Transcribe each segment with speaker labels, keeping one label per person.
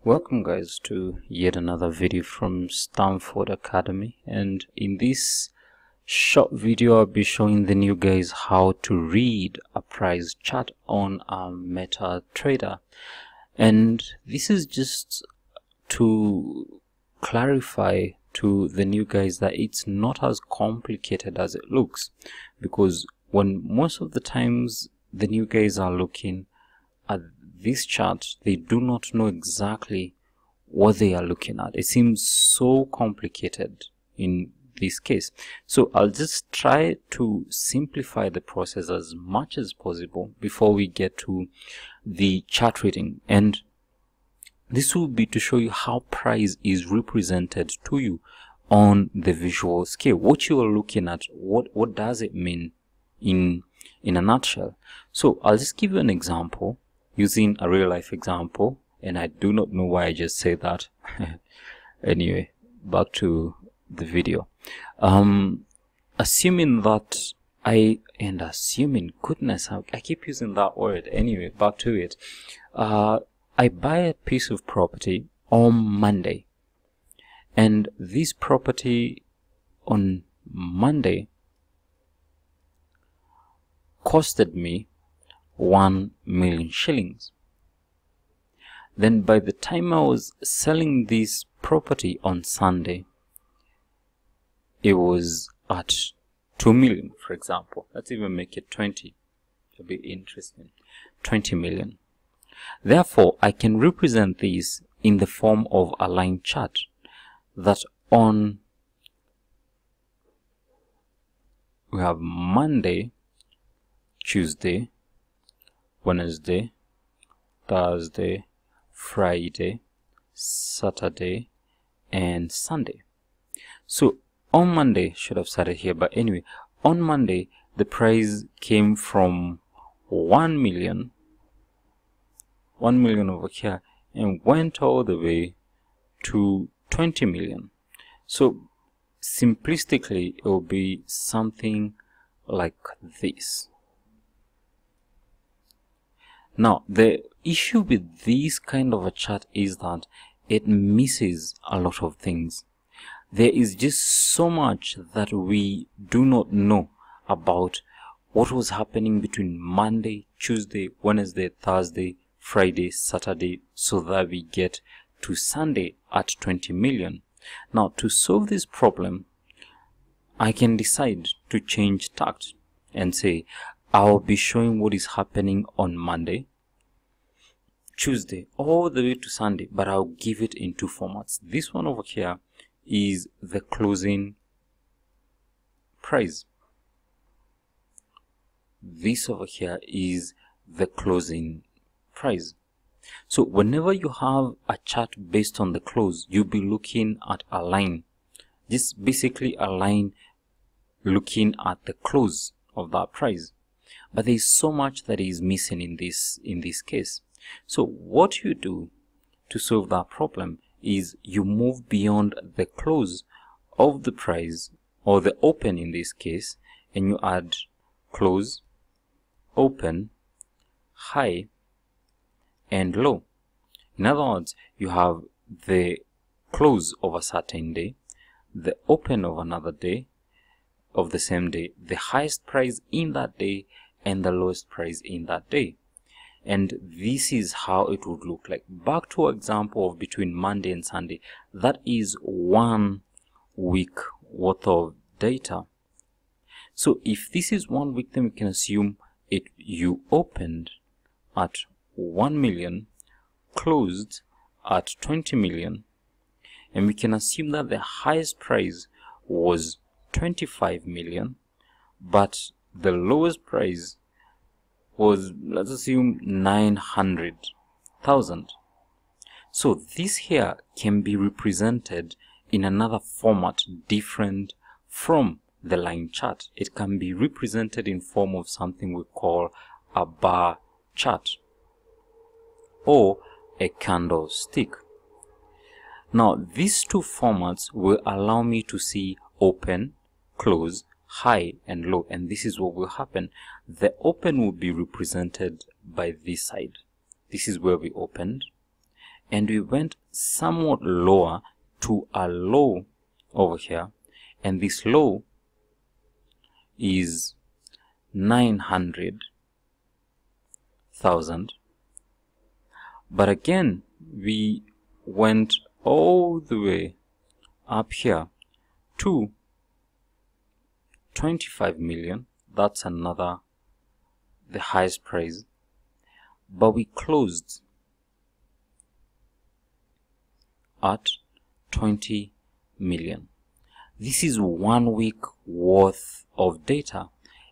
Speaker 1: Welcome guys to yet another video from Stanford Academy, and in this short video I'll be showing the new guys how to read a price chart on a MetaTrader. And this is just to clarify to the new guys that it's not as complicated as it looks, because when most of the times the new guys are looking at this chart, they do not know exactly what they are looking at. It seems so complicated in this case. So I'll just try to simplify the process as much as possible before we get to the chart reading. And this will be to show you how price is represented to you on the visual scale. What you are looking at, what does it mean in a nutshell? So I'll just give you an example using a real life example, and I do not know why I just said that. Anyway, back to the video. Assuming that goodness, I keep using that word. Anyway, back to it. I buy a piece of property on Monday, and this property on Monday costed me 1 million shillings. Then by the time I was selling this property on Sunday, it was at 2 million, for example. Let's even make it 20. It'll be interesting. 20 million. Therefore, I can represent this in the form of a line chart that on we have Monday, Tuesday, Wednesday, Thursday, Friday, Saturday, and Sunday. So on Monday, should have started here, but anyway, on Monday the price came from 1 million over here and went all the way to 20 million. So simplistically it will be something like this. Now, the issue with this kind of a chart is that it misses a lot of things. There is just so much that we do not know about what was happening between Monday, Tuesday, Wednesday, Thursday, Friday, Saturday, so that we get to Sunday at 20 million. Now, to solve this problem, I can decide to change tact and say, I'll be showing what is happening on Monday, Tuesday, all the way to Sunday, but I'll give it in two formats. This one over here is the closing price. This over here is the closing price. So whenever you have a chart based on the close, you'll be looking at a line. Just basically a line looking at the close of that price. But there is so much that is missing in this case. So what you do to solve that problem is you move beyond the close of the price, or the open in this case, and you add close, open, high, and low. In other words, you have the close of a certain day, the open of another day, of the same day, the highest price in that day, and the lowest price in that day. And this is how it would look like. Back to our example of between Monday and Sunday. That is 1 week worth of data. So if this is 1 week, then we can assume you opened at 1 million, closed at 20 million, and we can assume that the highest price was 25 million, but the lowest price was, let's assume, 900,000. So this here can be represented in another format different from the line chart. It can be represented in form of something we call a bar chart or a candlestick. Now these two formats will allow me to see open, close, high, and low, and this is what will happen. The open will be represented by this side. This is where we opened, and we went somewhat lower to a low over here, and this low is 900,000. But again, we went all the way up here to 25 million. That's the highest price. But we closed at 20 million. This is 1 week worth of data,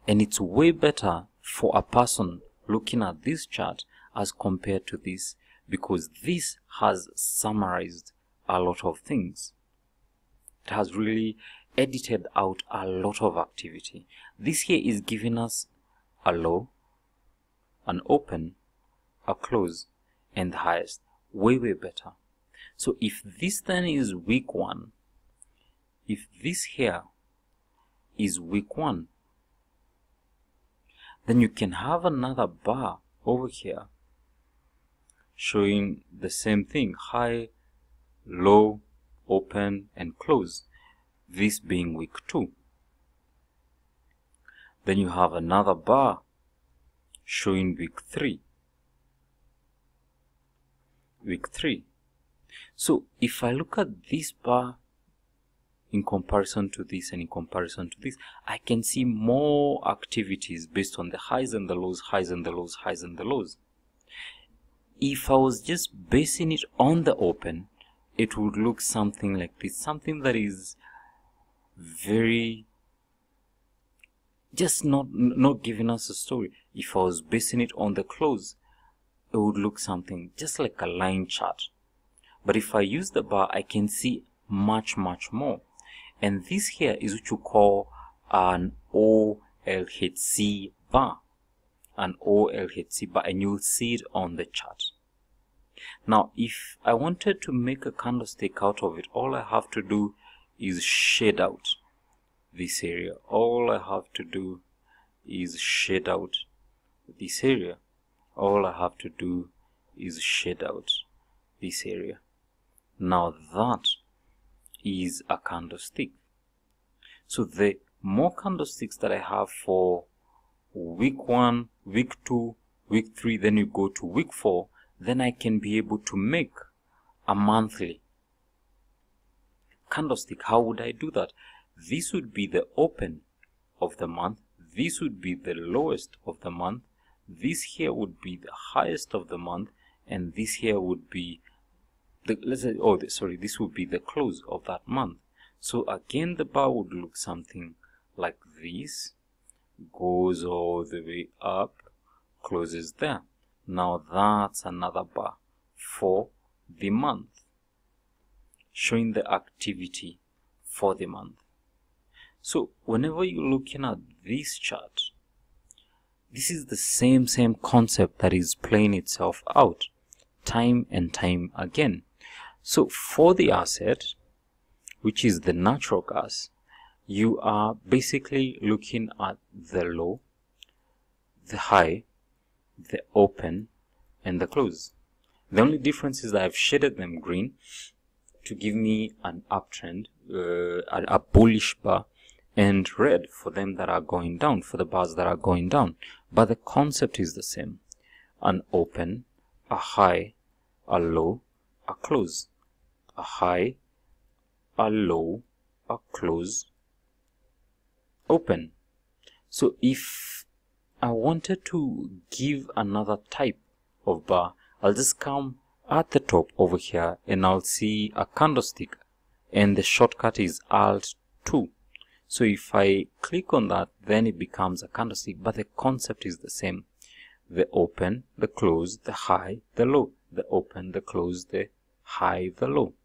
Speaker 1: and it's way better for a person looking at this chart as compared to this, because this has summarized a lot of things. It has really edited out a lot of activity. This here is giving us a low, an open, a close, and the highest. Way better. So if this then is week 1, if this here is week 1, then you can have another bar over here showing the same thing: high, low, open, and close, this being week 2. Then you have another bar showing week 3. So if I look at this bar in comparison to this and in comparison to this, I can see more activities based on the highs and the lows, highs and the lows, highs and the lows. If I was just basing it on the open, it would look something like this, something that is very, just not giving us a story. If I was basing it on the close, it would look something just like a line chart. But if I use the bar, I can see much more. And this here is what you call an OLHC bar. An OLHC bar, and you'll see it on the chart. Now, if I wanted to make a candlestick out of it, all I have to do is shade out this area. All I have to do is shade out this area. All I have to do is shade out this area. Now that is a candlestick. So the more candlesticks that I have for week 1, week 2, week 3, then you go to week 4, then I can be able to make a monthly candlestick. How would I do that? This would be the open of the month. This would be the lowest of the month. This here would be the highest of the month, and this here would be the, this would be the close of that month. So again, the bar would look something like this, goes all the way up, closes there. Now that's another bar for the month, showing the activity for the month. So whenever you're looking at this chart, this is the same concept that is playing itself out time and time again. So for the asset, which is the natural gas, you are basically looking at the low, the high, the open, and the close. The only difference is that I've shaded them green to give me an uptrend, a bullish bar, and red for them that are going down, for the bars that are going down. But the concept is the same: an open, a high, a low, a close, a high, a low, a close, open. So if I wanted to give another type of bar, I'll just come at the top over here and I'll see a candlestick, and the shortcut is Alt 2. So if I click on that, then it becomes a candlestick, but the concept is the same: the open, the close, the high, the low, the open, the close, the high, the low.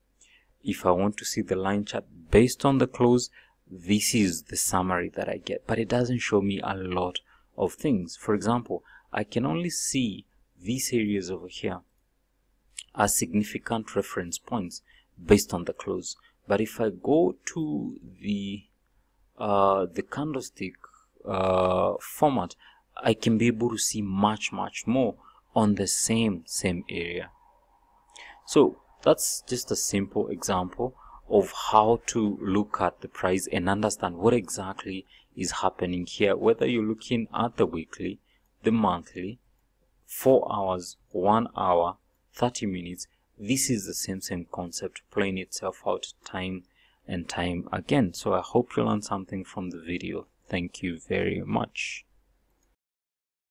Speaker 1: If I want to see the line chart based on the close, this is the summary that I get, but it doesn't show me a lot of things. For example, I can only see these areas over here as significant reference points based on the close. But if I go to the candlestick format, I can be able to see much more on the same area. So that's just a simple example of how to look at the price and understand what exactly is happening here, whether you're looking at the weekly, the monthly, 4 hours, 1 hour, 30 minutes. This is the same concept playing itself out time and time again. So I hope you learned something from the video. Thank you very much.